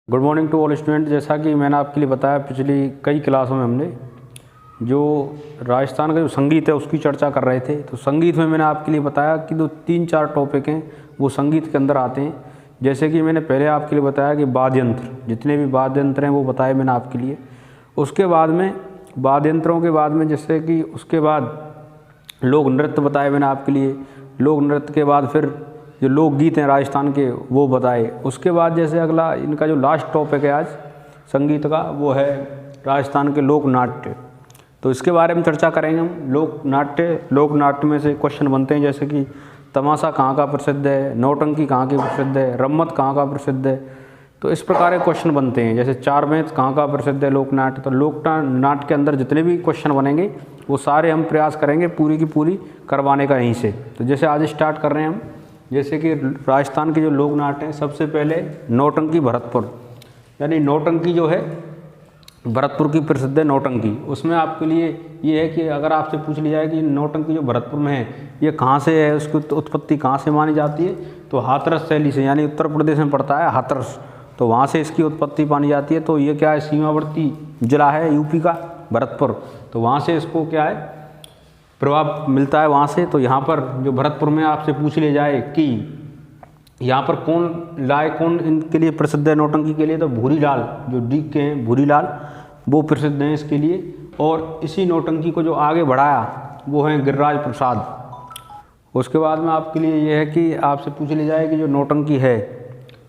Good morning to all student. जैसा कि मैंने आपके लिए बताया पिछली कई क्लासों में हमने जो राजस्थान का जो संगीत है उसकी चर्चा कर रहे थे। तो संगीत में मैंने आपके लिए बताया कि दो तीन चार टॉपिक हैं वो संगीत के अंदर आते हैं। जैसे कि मैंने पहले आपके लिए बताया कि वाद्य यंत्र, जितने भी वाद्य यंत्र हैं वो बताए मैंने आपके लिए। उसके बाद में वाद्य यंत्रों के बाद में जैसे कि उसके बाद लोक नृत्य बताए मैंने आपके लिए। लोक नृत्य के बाद फिर जो लोकगीत हैं राजस्थान के वो बताए। उसके बाद जैसे अगला इनका जो लास्ट टॉपिक है आज संगीत का वो है राजस्थान के लोक नाट्य। तो इसके बारे में चर्चा करेंगे हम। लोक नाट्य में से क्वेश्चन बनते हैं जैसे कि तमाशा कहाँ का प्रसिद्ध है, नौटंकी कहाँ की प्रसिद्ध है, रम्मत कहाँ का प्रसिद्ध है। तो इस प्रकार के क्वेश्चन बनते हैं। जैसे चार मैच कहाँ का प्रसिद्ध है लोकनाट्य। तो लोकनाट्य के अंदर जितने भी क्वेश्चन बनेंगे वो सारे हम प्रयास करेंगे पूरी की पूरी करवाने का यहीं से। तो जैसे आज स्टार्ट कर रहे हैं हम। जैसे कि राजस्थान के जो लोक नाट्य हैं सबसे पहले नौटंकी भरतपुर, यानी नौटंकी जो है भरतपुर की प्रसिद्ध है नौटंकी। उसमें आपके लिए ये है कि अगर आपसे पूछ लिया जाए कि नौटंकी जो भरतपुर में है ये कहाँ से है, उसकी उत्पत्ति कहाँ से मानी जाती है, तो हाथरस शैली से, यानी उत्तर प्रदेश में पड़ता है हाथरस, तो वहाँ से इसकी उत्पत्ति मानी जाती है। तो ये क्या है, सीमावर्ती जिला है यूपी का भरतपुर, तो वहाँ से इसको क्या है प्रभाव मिलता है वहाँ से। तो यहाँ पर जो भरतपुर में आपसे पूछ ले जाए कि यहाँ पर कौन इनके लिए प्रसिद्ध है नौटंकी के लिए, तो भूरीलाल, जो डीग के हैं भूरीलाल, वो प्रसिद्ध हैं इसके लिए। और इसी नौटंकी को जो आगे बढ़ाया वो हैं गिरिराज प्रसाद। उसके बाद में आपके लिए ये है कि आपसे पूछ ले जाए कि जो नौटंकी है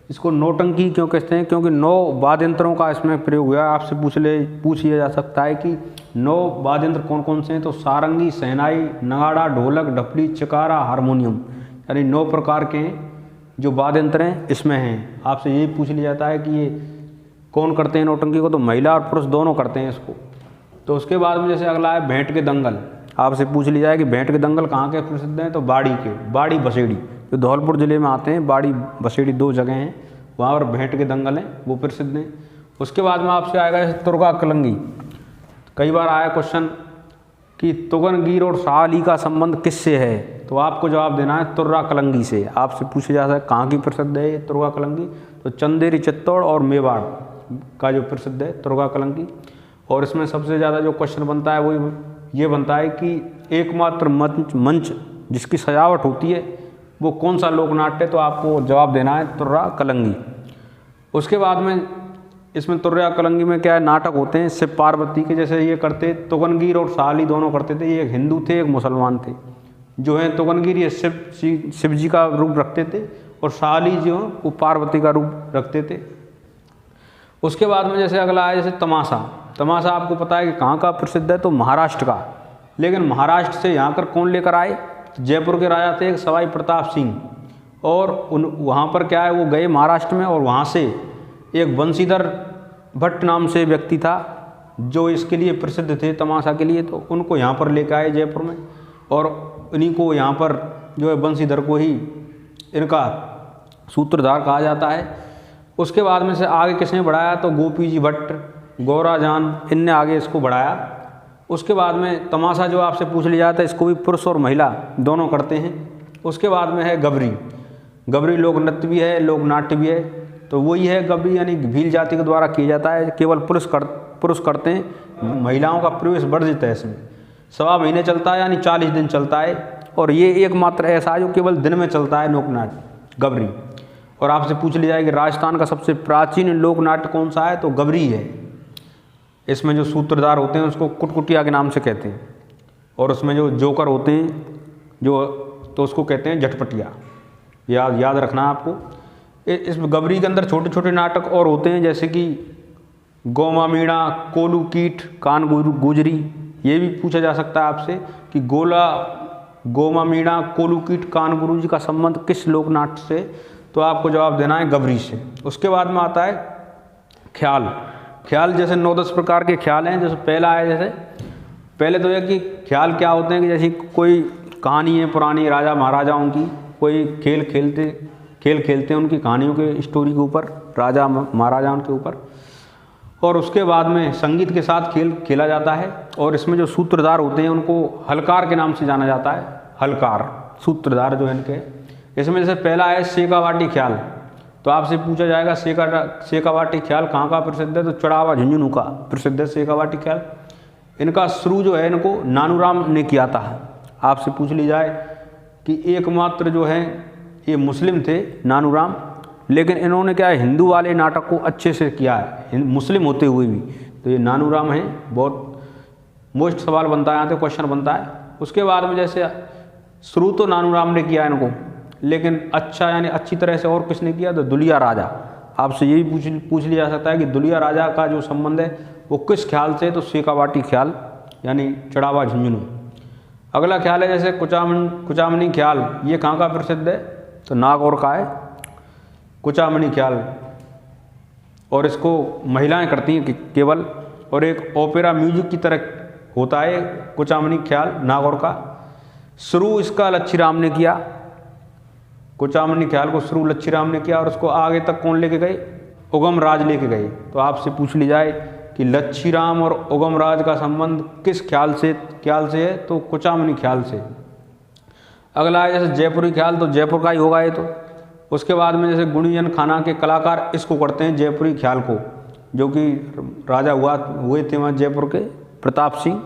इसको नौटंकी क्यों कहते हैं, क्योंकि 9 वाद्य यंत्रों का इसमें प्रयोग हुआ है। आपसे पूछ लिया जा सकता है कि 9 वाद्य यंत्र कौन कौन से हैं, तो सारंगी, शहनाई, नगाड़ा, ढोलक, ढपली, चकारा, हारमोनियम, यानी 9 प्रकार के जो वाद्य यंत्र हैं इसमें हैं। आपसे यही पूछ लिया जाता है कि ये कौन करते हैं नौटंकी को, तो महिला और पुरुष दोनों करते हैं इसको। तो उसके बाद में जैसे अगला है भेंट के दंगल। आपसे पूछ लिया जाए कि भेंट के दंगल कहाँ के प्रसिद्ध हैं, तो बाड़ी बसेड़ी, जो धौलपुर ज़िले में आते हैं, बाड़ी बसेड़ी 2 जगह हैं, वहाँ पर भेंट के दंगल हैं वो प्रसिद्ध हैं। उसके बाद में आपसे आएगा जैसे तुर्गा कलंगी। कई बार आया क्वेश्चन कि तुगनगीर और शाह अली का संबंध किससे है, तो आपको जवाब देना है तुर्रा कलंगी से। आपसे पूछा जा सकता है कहाँ की प्रसिद्ध है ये तुर्गा कलंगी, तो चंदेरी, चित्तौड़ और मेवाड़ का जो प्रसिद्ध है तुर्गा कलंगी। और इसमें सबसे ज़्यादा जो क्वेश्चन बनता है वो ये बनता है कि एकमात्र मंच जिसकी सजावट होती है वो कौन सा लोकनाट्य है, तो आपको जवाब देना है तुर्रा कलंगी। उसके बाद में इसमें तुर्रा कलंगी में क्या है, नाटक होते हैं शिव पार्वती के। जैसे ये करते तुगनगीर और शाह अली दोनों करते थे, ये एक हिंदू थे एक मुसलमान थे। जो है तुगनगीर ये शिव जी का रूप रखते थे और शाह अली जो वो पार्वती का रूप रखते थे। उसके बाद में जैसे अगला है जैसे तमाशा आपको पता है कि कहाँ का प्रसिद्ध है, तो महाराष्ट्र का। लेकिन महाराष्ट्र से यहाँ पर कौन लेकर आए, जयपुर के राजा थे एक सवाई प्रताप सिंह, और वहाँ पर क्या है वो गए महाराष्ट्र में, और वहाँ से एक बंशीधर भट्ट नाम से व्यक्ति था जो इसके लिए प्रसिद्ध थे तमाशा के लिए, तो उनको यहाँ पर लेकर आए जयपुर में, और इन्हीं को यहाँ पर जो है बंशीधर को ही इनका सूत्रधार कहा जाता है। उसके बाद में से आगे किसने बढ़ाया, तो गोपी जी भट्ट, गौराजान, इनने आगे इसको बढ़ाया। उसके बाद में तमाशा जो आपसे पूछ लिया जाता है इसको भी पुरुष और महिला दोनों करते हैं। उसके बाद में है गबरी लोक नृत्य भी है, लोक नाट्य भी है। तो वही है गबरी, यानी भील जाति के द्वारा किया जाता है, केवल पुरुष करते हैं, महिलाओं का प्रवेश वर्जित है। इसमें 1.25 महीने चलता है, यानी 40 दिन चलता है, और ये एकमात्र ऐसा है जो केवल दिन में चलता है लोकनाट्य गबरी। और आपसे पूछ लिया जाए कि राजस्थान का सबसे प्राचीन लोकनाट्य कौन सा है, तो गबरी है। इसमें जो सूत्रधार होते हैं उसको कुटकुटिया के नाम से कहते हैं, और उसमें जो जोकर होते हैं तो उसको कहते हैं झटपटिया। याद रखना है आपको। इस गबरी के अंदर छोटे छोटे नाटक और होते हैं, जैसे कि गोमा मीणा, कोलू कीट, कान गुजरी। ये भी पूछा जा सकता है आपसे कि गोमा मीणा, कोलू कीट, कान गुरुजी का संबंध किस लोकनाट्य से, तो आपको जवाब देना है गबरी से। उसके बाद में आता है ख्याल। जैसे 9-10 प्रकार के ख्याल हैं। जैसे पहला है, जैसे पहले तो यह कि ख्याल क्या होते हैं कि जैसे कोई कहानी है पुरानी राजा महाराजाओं की, कोई खेल खेलते हैं उनकी कहानियों के स्टोरी के ऊपर, राजा महाराजाओं के ऊपर। और उसके बाद में संगीत के साथ खेल खेला जाता है, और इसमें जो सूत्रधार होते हैं उनको हलकार के नाम से जाना जाता है। हलकार सूत्रधार जो है इनके। इसमें जैसे पहला है शेखावाटी ख्याल। तो आपसे पूछा जाएगा शेखावाटी ख्याल कहाँ का प्रसिद्ध है, तो चढ़ावा झुंझुनू का प्रसिद्ध है शेखावाटी ख्याल। इनका शुरू जो है इनको नानूराम ने किया था। आपसे पूछ ली जाए कि एकमात्र जो है ये मुस्लिम थे नानूराम, लेकिन इन्होंने क्या है हिंदू वाले नाटक को अच्छे से किया है मुस्लिम होते हुए भी। तो ये नानूराम हैं। बहुत मोस्ट सवाल बनता है यहाँ से, क्वेश्चन बनता है। उसके बाद में जैसे शुरू तो नानूराम ने किया इनको, लेकिन अच्छा यानी अच्छी तरह से और किसने किया, तो दुलिया राजा। आपसे ये भी पूछ लिया जा सकता है कि दुलिया राजा का जो संबंध है वो किस ख्याल से, तो शेखावाटी ख्याल यानी चढ़ावा झुंझुनू। अगला ख्याल है जैसे कुचामनी ख्याल, ये कहाँ का प्रसिद्ध है, तो नागौर का है कुचामनी ख्याल, और इसको महिलाएं करती हैं केवल, और एक ओपेरा म्यूजिक की तरह होता है कुचामनी ख्याल नागौर का। शुरू इसका लच्छीराम ने किया, कुचामनी ख्याल को शुरू लच्छीराम ने किया, और उसको आगे तक कौन लेके गए, उगम राज लेके गए। तो आपसे पूछ ली जाए कि लच्छीराम और उगम राज का संबंध किस ख्याल से है, तो कुचामनी ख्याल से। अगला है जैसे जयपुरी ख्याल, तो जयपुर का ही होगा ये तो। उसके बाद में जैसे गुणीजन खाना के कलाकार इसको करते हैं जयपुरी ख्याल को, जो कि राजा हुए थे वहाँ जयपुर के प्रताप सिंह।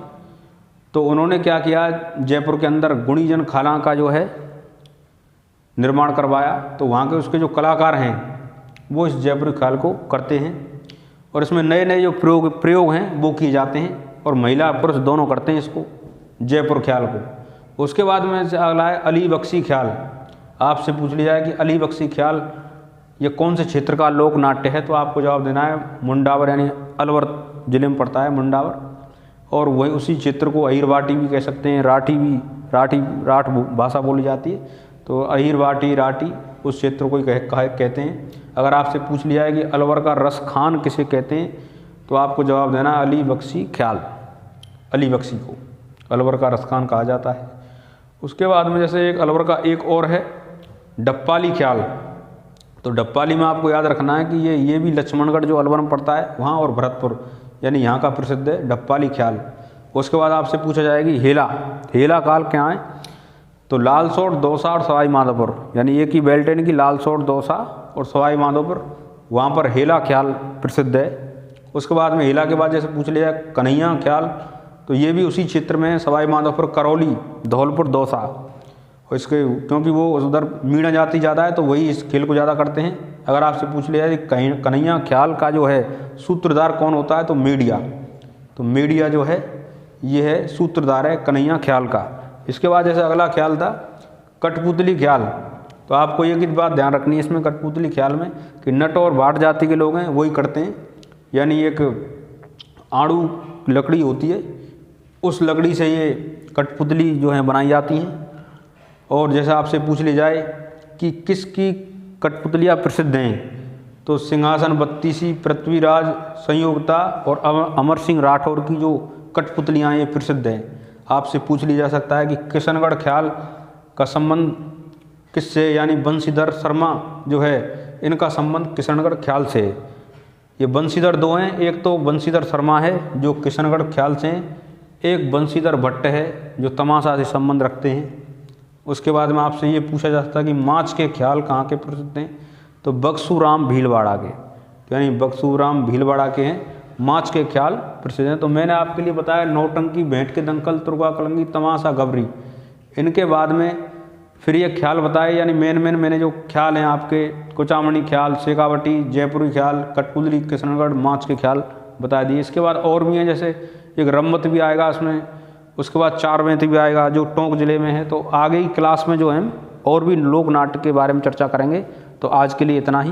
तो उन्होंने क्या किया, जयपुर के अंदर गुणीजन खाना का जो है निर्माण करवाया। तो वहाँ के उसके जो कलाकार हैं वो इस जयपुरी ख्याल को करते हैं, और इसमें नए नए जो प्रयोग हैं वो किए जाते हैं, और महिला पुरुष दोनों करते हैं इसको जयपुर ख्याल को। उसके बाद में अगला है अली बख्शी ख्याल। आपसे पूछ लिया जाए कि अली बख्शी ख्याल ये कौन से क्षेत्र का लोक नाट्य है, तो आपको जवाब देना है मुंडावर, यानी अलवर जिले में पड़ता है मुंडावर, और वही उसी क्षेत्र को अहिरवाटी भी कह सकते हैं, राठ भाषा बोली जाती है। तो अहिरवाटी राठी उस क्षेत्र को ही कहते हैं। अगर आपसे पूछ लिया है कि अलवर का रस खान किसे कहते हैं, तो आपको जवाब देना है अली बख्शी ख्याल, अली बख्शी को अलवर का रस खान कहा जाता है। उसके बाद में जैसे एक अलवर का एक और है डप्पाली ख्याल। तो डप्पाली में आपको याद रखना है कि ये भी लक्ष्मणगढ़ जो अलवर में पड़ता है वहाँ, और भरतपुर यानी यहाँ का प्रसिद्ध है डप्पाली ख्याल। उसके बाद आपसे पूछा जाएगी हेला काल क्या है, तो लालसोट, दौसा और सवाई माधोपुर, यानी एक ही बेल्ट है इनकी, लालसोट, दौसा और सवाई माधोपुर, वहाँ पर हेला ख्याल प्रसिद्ध है। उसके बाद में हेला के बाद जैसे पूछ लिया कन्हैया ख्याल, तो ये भी उसी क्षेत्र में है, सवाई माधोपुर, करौली, धौलपुर, दौसा। और इसके क्योंकि वो उधर मीणा जाति ज़्यादा है तो वही इस खेल को ज़्यादा करते हैं। अगर आपसे पूछ लिया कि कन्हैया ख्याल का जो है सूत्रधार कौन होता है, तो मीडिया। तो मीडिया जो है ये है सूत्रधार है कन्हैया ख्याल का। इसके बाद जैसे अगला ख्याल था कठपुतली ख्याल। तो आपको एक ही बात ध्यान रखनी है इसमें कठपुतली ख्याल में कि नट और भाट जाति के लोग हैं वही करते हैं, यानी एक आड़ू लकड़ी होती है, उस लकड़ी से ये कठपुतली जो है बनाई जाती हैं। और जैसा आपसे पूछ ली जाए कि किसकी कठपुतलियाँ प्रसिद्ध हैं, तो सिंहासन बत्तीसी, पृथ्वीराज, संयोगता और अमर सिंह राठौर की जो कठपुतलियाँ ये प्रसिद्ध हैं। आपसे पूछ ली जा सकता है कि किशनगढ़ ख्याल का संबंध किससे, यानी बंशीधर शर्मा जो है इनका संबंध किशनगढ़ ख्याल से है। ये बंशीधर दो हैं, एक तो बंशीधर शर्मा है जो किशनगढ़ ख्याल से हैं, एक बंशीधर भट्ट है जो तमाशा से संबंध रखते हैं। उसके बाद में आपसे ये पूछा जा सकता है कि माछ के ख्याल कहाँ के प्रसिद्ध हैं, तो बक्सूराम भीलवाड़ा के, तो यानी बक्सूराम भीलवाड़ा के हैं माछ के ख्याल प्रसिद्ध हैं। तो मैंने आपके लिए बताया नौटंकी, भेंट के दंकल, तुरगा कलंगी, तमाशा, गबरी। इनके बाद में फिर ये ख्याल बताए, यानी मेन मैंने जो ख्याल हैं आपके कुचामनी ख्याल, शेखावटी, जयपुरी ख्याल, कठपुतली, किशनगढ़, माछ के ख्याल बता दिए। इसके बाद और भी हैं, जैसे एक रम्मत भी आएगा इसमें, उसके बाद चारवेंत भी आएगा जो टोंक जिले में है। तो आगे ही क्लास में जो है और भी लोक नाट्य के बारे में चर्चा करेंगे। तो आज के लिए इतना ही।